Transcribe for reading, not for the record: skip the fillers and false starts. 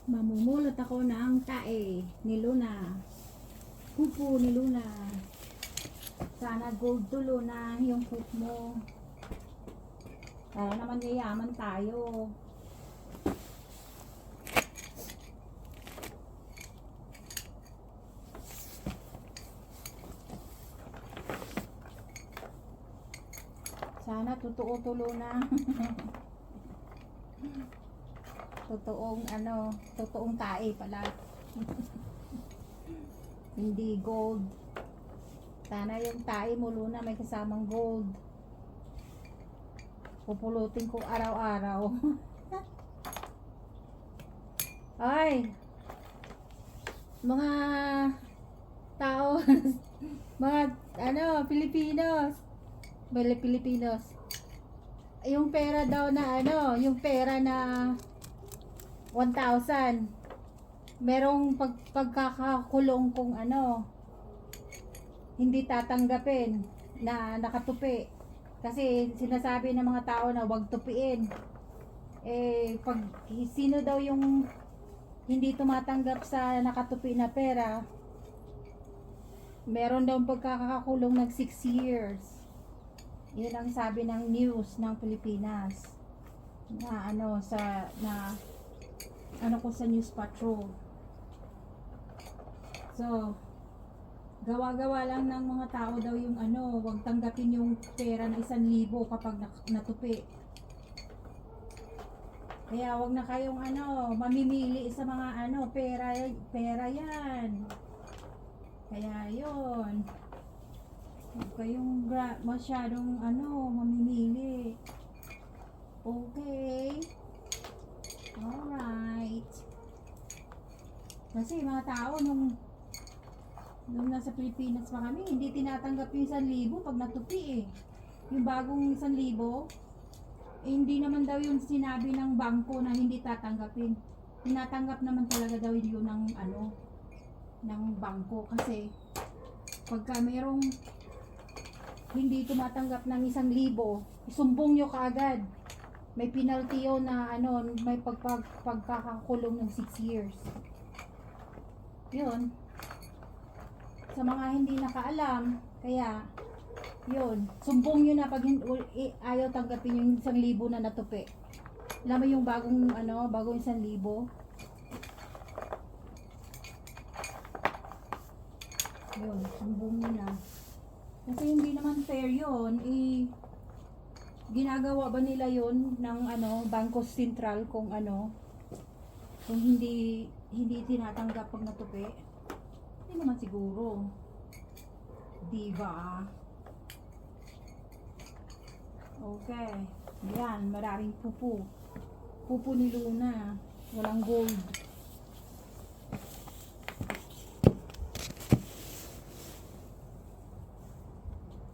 Mamumulot ako ng tae ni Luna. Pupo ni Luna. Sana gold to Luna yung poop mo. Para naman yayaman tayo. Sana totoo to Luna. Totoong tae pala. Hindi gold. Sana yung tae mo Luna may kasamang gold. Pupulutin ko araw-araw. Ay, mga tao, mga Pilipinos. Pilipinos. Yung pera daw na yung pera na 1,000. Merong pagkakakulong kung hindi tatanggapin na nakatupi. Kasi sinasabi ng mga tao na wag tupiin. Pag sino daw yung hindi tumatanggap sa nakatupi na pera, meron daw pagkakakulong ng 6 years. Yun ang sabi ng news ng Pilipinas. Na ko sa News Patrol. So, gawa-gawa lang ng mga tao daw yung wag tanggapin yung pera na 1,000 kapag natupi. Kaya wag na kayong mamimili sa mga pera yan. Kaya yon. Huwag kayong masyadong mamimili. Okay. Alright. Kasi mga tao nung nasa Pilipinas pa kami, hindi tinatanggap yung 1,000 pag natupi Yung bagong 1,000, hindi naman daw yung sinabi ng bangko na hindi tatanggapin. Tinatanggap naman talaga daw yun ng bangko. Kasi pagka merong hindi tumatanggap ng 1,000, isumbong nyo kaagad. May penalty yun na may pagkakakulong ng 6 years. Yun. Sa mga hindi nakaalam, kaya yun, sumbong nyo na pag ayaw tanggapin yung 1,000 na natupi. Alam mo yung bagong 1,000? Yun, sumbong nyo na. Kasi hindi naman fair yun. Ginagawa ba nila yun ng Bangko Sentral kung hindi tinatanggap pag natupi? Hindi naman siguro. Diba? Okay. Yan, maraming pupo. Pupo ni Luna. Walang gold.